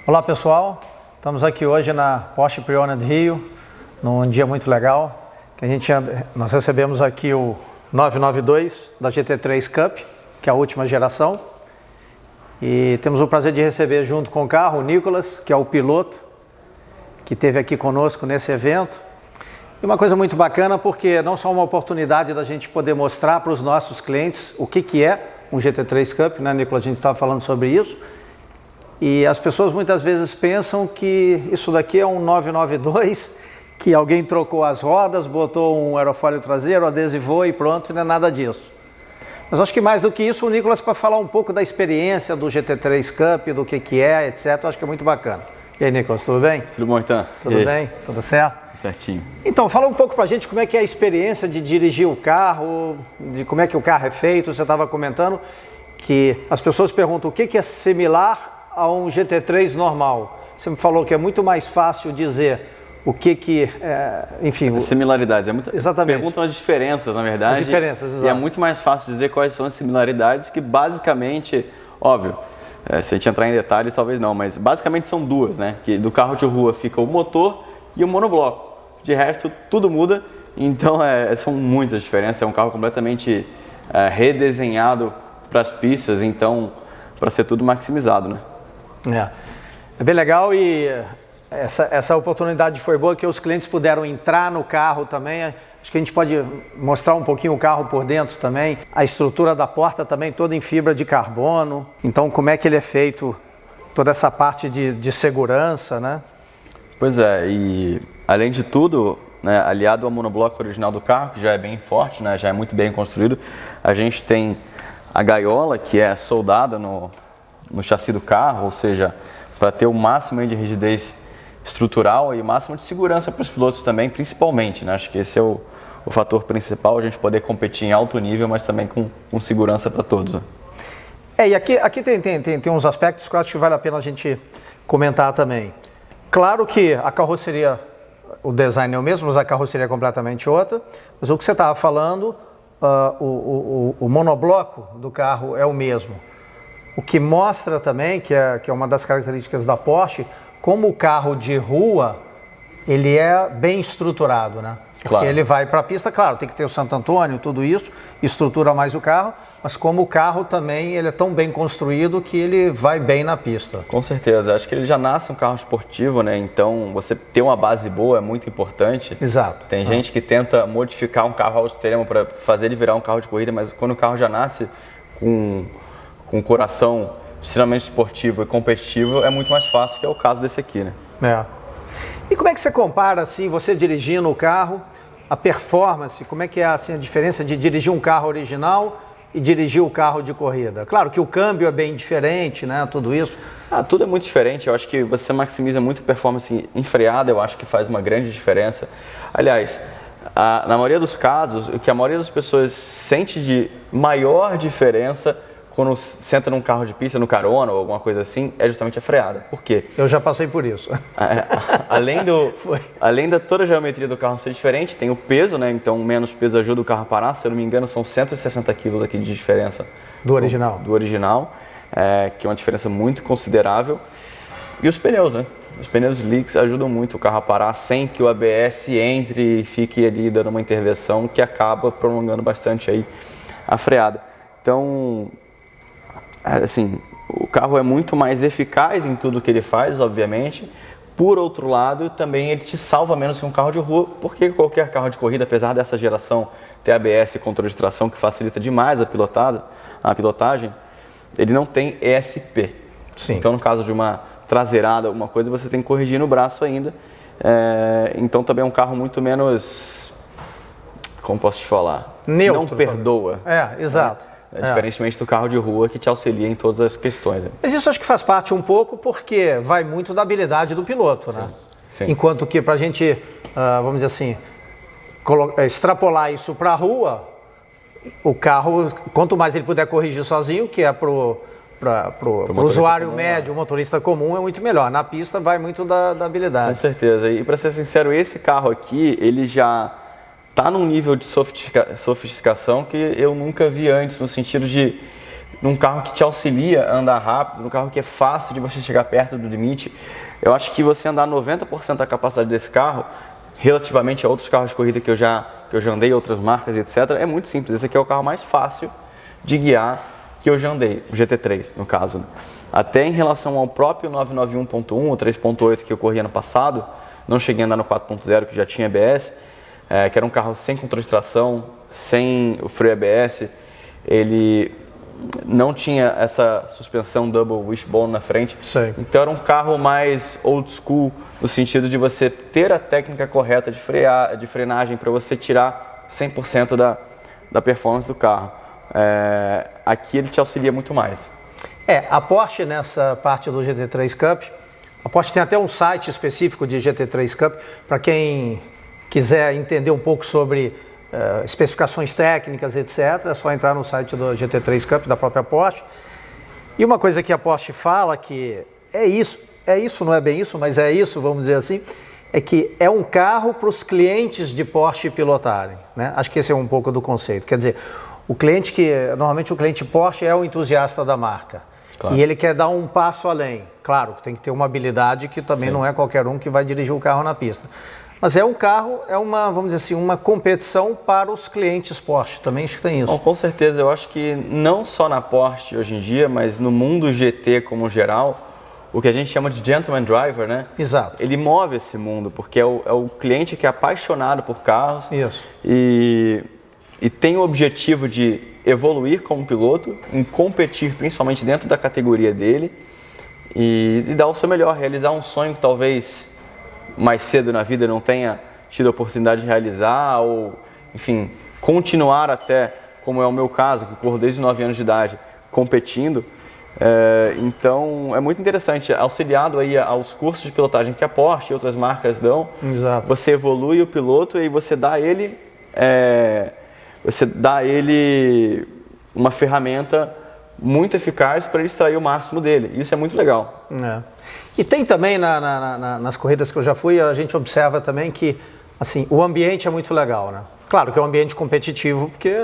Olá pessoal, estamos aqui hoje na Porsche Pre-Owned Rio, num dia muito legal. Nós recebemos aqui o 992 da GT3 Cup, que é a última geração. E temos o prazer de receber junto com o carro o Nicolas, que é o piloto, que esteve aqui conosco nesse evento. E uma coisa muito bacana, porque não só uma oportunidade da gente poder mostrar para os nossos clientes o que é um GT3 Cup, né, Nicolas? A gente estava falando sobre isso. E as pessoas muitas vezes pensam que isso daqui é um 992, que alguém trocou as rodas, botou um aerofólio traseiro, adesivou e pronto, e não é nada disso. Mas acho que mais do que isso, o Nicolas, para falar um pouco da experiência do GT3 Cup, do que é, etc., acho que é muito bacana. E aí, Nicolas, tudo bem? Tudo bom, então? Tudo bem? Tudo certo? Certinho. Então, fala um pouco pra gente como é que é a experiência de dirigir o carro, de como é que o carro é feito. Você estava comentando que as pessoas perguntam o que é similar a um GT3 normal. Você me falou que é muito mais fácil dizer o enfim... Similaridades. Exatamente. Perguntam as diferenças, na verdade. As diferenças, exato. E é muito mais fácil dizer quais são as similaridades, que basicamente, óbvio, se a gente entrar em detalhes, talvez não, mas basicamente são duas, né? Que do carro de rua fica o motor e o monobloco. De resto, tudo muda, então são muitas diferenças. É um carro completamente redesenhado para as pistas, então, para ser tudo maximizado, né? É bem legal e essa oportunidade foi boa, que os clientes puderam entrar no carro também. Acho que a gente pode mostrar um pouquinho o carro por dentro também. A estrutura da porta também toda em fibra de carbono. Então como é que ele é feito, toda essa parte de segurança, né? Pois é, e além de tudo, né, aliado ao monobloco original do carro, que já é bem forte, né, já é muito bem construído, a gente tem a gaiola, que é soldada no chassi do carro, ou seja, para ter o máximo de rigidez estrutural e o máximo de segurança para os pilotos também, principalmente, né? Acho que esse é o fator principal, a gente poder competir em alto nível, mas também com segurança para todos, né? E aqui tem uns aspectos que eu acho que vale a pena a gente comentar também. Claro que a carroceria, o design é o mesmo, mas a carroceria é completamente outra, mas o que você estava falando, o monobloco do carro é o mesmo. O que mostra também, que é uma das características da Porsche, como o carro de rua, ele é bem estruturado, né? Porque claro, ele vai para a pista, claro, tem que ter o Santo Antônio, tudo isso, estrutura mais o carro, mas como o carro também, ele é tão bem construído que ele vai bem na pista. Com certeza, acho que ele já nasce um carro esportivo, né? Então, você ter uma base boa é muito importante. Exato. Tem gente que tenta modificar um carro ao extremo para fazer ele virar um carro de corrida, mas quando o carro já nasce com um coração extremamente esportivo e competitivo, é muito mais fácil, que é o caso desse aqui, né? E como é que você compara, assim, você dirigindo o carro, a performance, como é que é assim, a diferença de dirigir um carro original e dirigir o carro de corrida? Claro que o câmbio é bem diferente, né, tudo isso. Tudo é muito diferente, eu acho que você maximiza muito a performance em freada, eu acho que faz uma grande diferença. Aliás, na maioria dos casos, o que a maioria das pessoas sente de maior diferença quando senta num carro de pista, no carona ou alguma coisa assim, é justamente a freada. Por quê? Eu já passei por isso. Além da toda a geometria do carro ser diferente, tem o peso, né? Então menos peso ajuda o carro a parar. Se eu não me engano, são 160 quilos aqui de diferença. Do original? Do original, que é uma diferença muito considerável. E os pneus, né? Os pneus slicks ajudam muito o carro a parar sem que o ABS entre e fique ali dando uma intervenção que acaba prolongando bastante aí a freada. Então, assim, o carro é muito mais eficaz em tudo que ele faz, obviamente. Por outro lado, também ele te salva menos que um carro de rua, porque qualquer carro de corrida, apesar dessa geração ter ABS e controle de tração, que facilita demais a pilotagem, ele não tem ESP. Sim. Então, no caso de uma traseirada, alguma coisa, você tem que corrigir no braço ainda. Então, também é um carro muito menos, como posso te falar? Neutro. Não perdoa. Exato. Diferentemente do carro de rua, que te auxilia em todas as questões. Mas isso acho que faz parte um pouco porque vai muito da habilidade do piloto, né? Sim. Enquanto que para a gente, vamos dizer assim, extrapolar isso para a rua, o carro, quanto mais ele puder corrigir sozinho, que é para o usuário médio, o motorista comum, é muito melhor. Na pista vai muito da habilidade. Com certeza. E para ser sincero, esse carro aqui, ele já está num nível de sofisticação que eu nunca vi antes, no sentido de num carro que te auxilia a andar rápido, num carro que é fácil de você chegar perto do limite. Eu acho que você andar 90% da capacidade desse carro, relativamente a outros carros de corrida que eu já andei, outras marcas, etc., é muito simples. Esse aqui é o carro mais fácil de guiar que eu já andei, o GT3 no caso, né? Até em relação ao próprio 991.1, o 3.8 que eu corri ano passado, não cheguei a andar no 4.0 que já tinha ABS, que era um carro sem controle de tração, sem o freio ABS, ele não tinha essa suspensão double wishbone na frente. Sim. Então era um carro mais old school, no sentido de você ter a técnica correta de frenagem para você tirar 100% da performance do carro. Aqui ele te auxilia muito mais. A Porsche nessa parte do GT3 Cup, a Porsche tem até um site específico de GT3 Cup, para quem quiser entender um pouco sobre especificações técnicas, etc. É só entrar no site do GT3 Cup da própria Porsche. E uma coisa que a Porsche fala que é isso, não é bem isso, mas é isso, vamos dizer assim, é que é um carro para os clientes de Porsche pilotarem, né? Acho que esse é um pouco do conceito. Quer dizer, normalmente o cliente Porsche é o entusiasta da marca. Claro. E ele quer dar um passo além. Claro, tem que ter uma habilidade que também não é qualquer um que vai dirigir o carro na pista. Mas é um carro, vamos dizer assim, uma competição para os clientes Porsche, também acho que tem isso. Bom, com certeza, eu acho que não só na Porsche hoje em dia, mas no mundo GT como geral, o que a gente chama de gentleman driver, né? Exato. Ele move esse mundo, porque é o cliente que é apaixonado por carros. Isso. E tem o objetivo de evoluir como piloto, em competir principalmente dentro da categoria dele e dar o seu melhor, realizar um sonho que talvez mais cedo na vida não tenha tido a oportunidade de realizar ou, enfim, continuar até, como é o meu caso, que corro desde 9 anos de idade, competindo. Então, é muito interessante, auxiliado aí aos cursos de pilotagem que a Porsche e outras marcas dão. Exato. Você evolui o piloto e você dá a ele uma ferramenta muito eficaz para ele extrair o máximo dele. Isso é muito legal. E tem também nas corridas que eu já fui, a gente observa também que assim, o ambiente é muito legal, né? Claro que é um ambiente competitivo, porque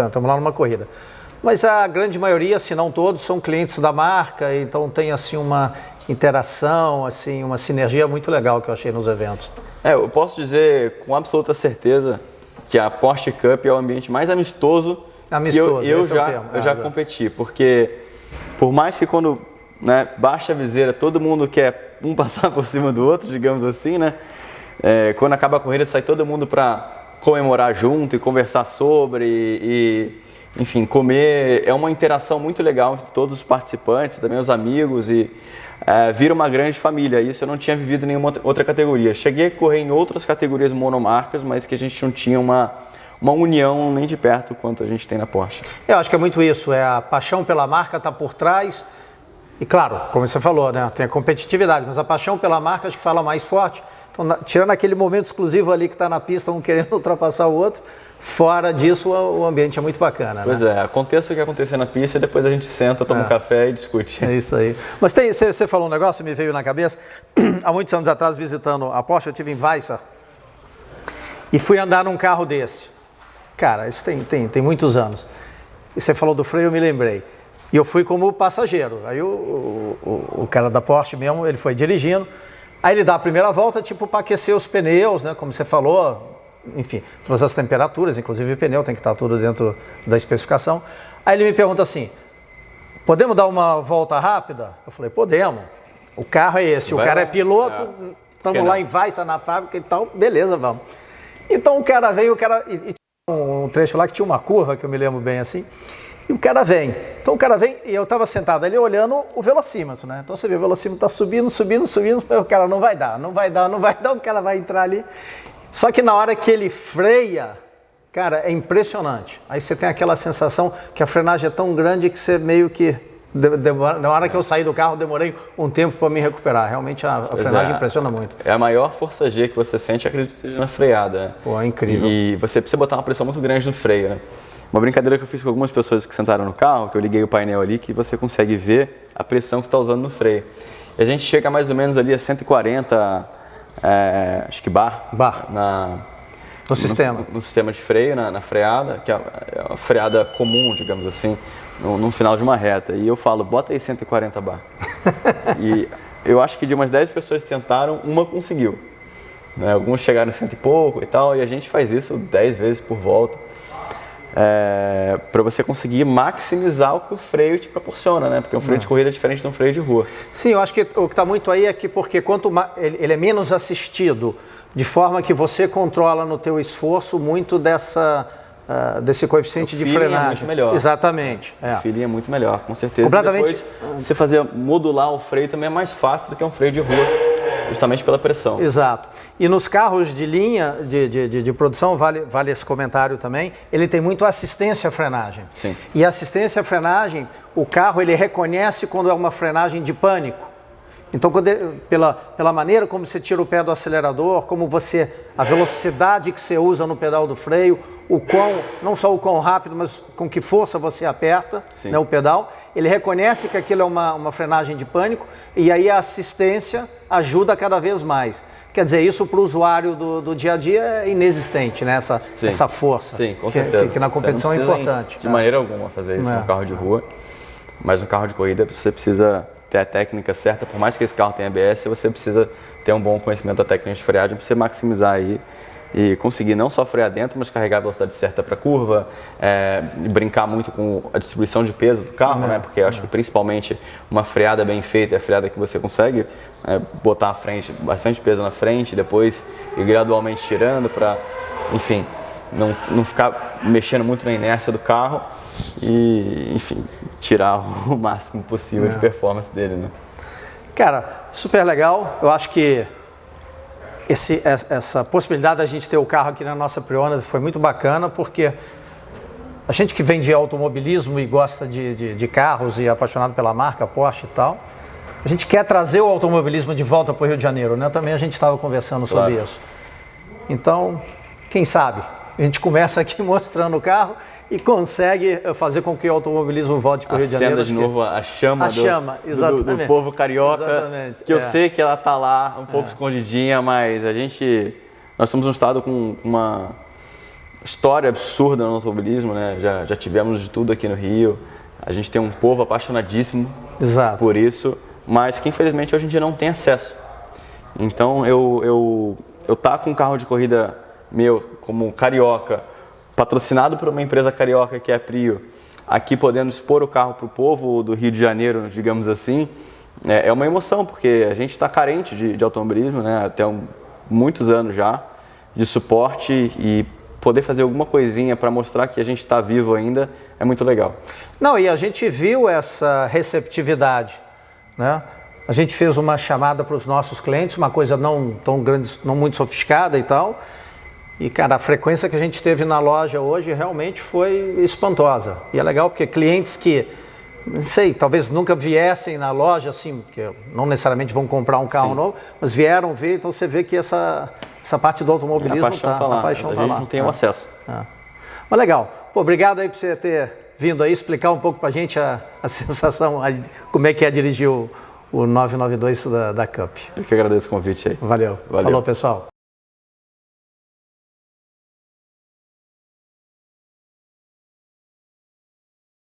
estamos lá numa corrida. Mas a grande maioria, se não todos, são clientes da marca, então tem assim uma interação, assim, uma sinergia muito legal que eu achei nos eventos. Eu posso dizer com absoluta certeza que a Porsche Cup é o ambiente mais amistoso que eu já competi, porque por mais que quando baixa a viseira todo mundo quer um passar por cima do outro, digamos assim, né? Quando acaba a corrida sai todo mundo para comemorar junto e conversar sobre enfim, comer. É uma interação muito legal entre todos os participantes, também os amigos e vira uma grande família. Isso eu não tinha vivido em nenhuma outra categoria. Cheguei a correr em outras categorias monomarcas, mas que a gente não tinha uma união nem de perto quanto a gente tem na Porsche. Eu acho que é muito isso, a paixão pela marca está por trás e claro, como você falou, né, tem a competitividade, mas a paixão pela marca acho que fala mais forte. Então, tirando aquele momento exclusivo ali que está na pista, um querendo ultrapassar o outro, fora disso o ambiente é muito bacana. Pois né? Aconteça o que acontecer na pista e depois a gente senta, toma um café e discute. É isso aí. Mas você falou um negócio, me veio na cabeça, há muitos anos atrás visitando a Porsche, eu estive em Weissach e fui andar num carro desse. Cara, isso tem muitos anos. E você falou do freio, eu me lembrei. E eu fui como passageiro. Aí o cara da Porsche mesmo, ele foi dirigindo. Aí ele dá a primeira volta, tipo, para aquecer os pneus, né? Como você falou, enfim, todas as temperaturas, inclusive o pneu tem que estar tudo dentro da especificação. Aí ele me pergunta assim, podemos dar uma volta rápida? Eu falei, podemos. O carro é esse, o cara é piloto, estamos lá em Weissach, na fábrica e tal, beleza, vamos. Então o cara veio, e um trecho lá que tinha uma curva, que eu me lembro bem assim, e o cara vem. Então o cara vem e eu estava sentado ali olhando o velocímetro, né? Então você vê, o velocímetro está subindo, o cara não vai dar, o cara vai entrar ali. Só que na hora que ele freia, cara, é impressionante. Aí você tem aquela sensação que a frenagem é tão grande que você meio que... Na hora que eu saí do carro, demorei um tempo para me recuperar. Realmente a frenagem impressiona muito. É a maior força G que você sente, acredito que seja na freada. Né? Pô, é incrível. E você precisa botar uma pressão muito grande no freio, né? Uma brincadeira que eu fiz com algumas pessoas que sentaram no carro, que eu liguei o painel ali, que você consegue ver a pressão que você está usando no freio. E a gente chega mais ou menos ali a 140, acho que bar. No sistema. No sistema de freio, na freada, que é a freada comum, digamos assim, no final de uma reta. E eu falo, bota aí 140 bar. E eu acho que de umas 10 pessoas que tentaram, uma conseguiu. Né? Alguns chegaram a 100 e pouco e tal, e a gente faz isso 10 vezes por volta. Para você conseguir maximizar o que o freio te proporciona, né? Porque um freio de corrida é diferente de um freio de rua. Sim, eu acho que o que está muito aí é que porque quanto mais, ele é menos assistido, de forma que você controla no teu esforço muito desse coeficiente de frenagem. É muito melhor. Exatamente. O feeling é muito melhor, com certeza. Completamente. E depois, você fazer modular o freio também é mais fácil do que um freio de rua, justamente pela pressão. Exato. E nos carros de linha de produção, vale esse comentário também, ele tem muito assistência à frenagem. Sim. E assistência à frenagem, o carro ele reconhece quando é uma frenagem de pânico. Então, pela maneira como você tira o pé do acelerador, a velocidade que você usa no pedal do freio, não só o quão rápido, mas com que força você aperta, né, o pedal, ele reconhece que aquilo é uma frenagem de pânico e aí a assistência ajuda cada vez mais. Quer dizer, isso para o usuário do dia a dia é inexistente, né? Essa força. Sim, com certeza. Que na competição é importante. De maneira alguma fazer isso no carro de rua, mas no carro de corrida você precisa ter a técnica certa. Por mais que esse carro tenha ABS, você precisa ter um bom conhecimento da técnica de freagem para você maximizar aí e conseguir não só frear dentro, mas carregar a velocidade certa para a curva, brincar muito com a distribuição de peso do carro, né? Porque eu acho que principalmente uma freada bem feita é a freada que você consegue botar bastante peso na frente, depois ir gradualmente tirando para, enfim, não ficar mexendo muito na inércia do carro e, enfim, tirar o máximo possível de performance dele, né? Cara, super legal. Eu acho que essa possibilidade da gente ter o carro aqui na nossa Prioned foi muito bacana, porque a gente que vem de automobilismo e gosta de carros e é apaixonado pela marca Porsche e tal, a gente quer trazer o automobilismo de volta para o Rio de Janeiro, né? Também a gente estava conversando sobre isso. Então, quem sabe? A gente começa aqui mostrando o carro e consegue fazer com que o automobilismo volte para o Rio de Janeiro. Acenda de novo a chama do povo carioca, exatamente, que eu sei que ela está lá um pouco escondidinha, mas nós somos um estado com uma história absurda no automobilismo, né? Já tivemos de tudo aqui no Rio, a gente tem um povo apaixonadíssimo por isso, mas que infelizmente hoje em dia não tem acesso. Então eu tá com um carro de corrida meu, como carioca, patrocinado por uma empresa carioca que é a Prio, aqui podendo expor o carro para o povo do Rio de Janeiro, digamos assim, é uma emoção, porque a gente está carente de automobilismo, né, até muitos anos já, de suporte, e poder fazer alguma coisinha para mostrar que a gente está vivo ainda é muito legal. Não, e a gente viu essa receptividade, né? A gente fez uma chamada para os nossos clientes, uma coisa não tão grande, não muito sofisticada e tal. E, cara, a frequência que a gente teve na loja hoje realmente foi espantosa. E é legal porque clientes que, não sei, talvez nunca viessem na loja, assim, porque não necessariamente vão comprar um carro novo, mas vieram ver, então você vê que essa parte do automobilismo a paixão tá lá. A gente não tem o acesso. Mas legal. Pô, obrigado aí por você ter vindo aí explicar um pouco pra gente a sensação, como é que é dirigir o 992 da Cup. Eu que agradeço o convite aí. Valeu. Falou, pessoal.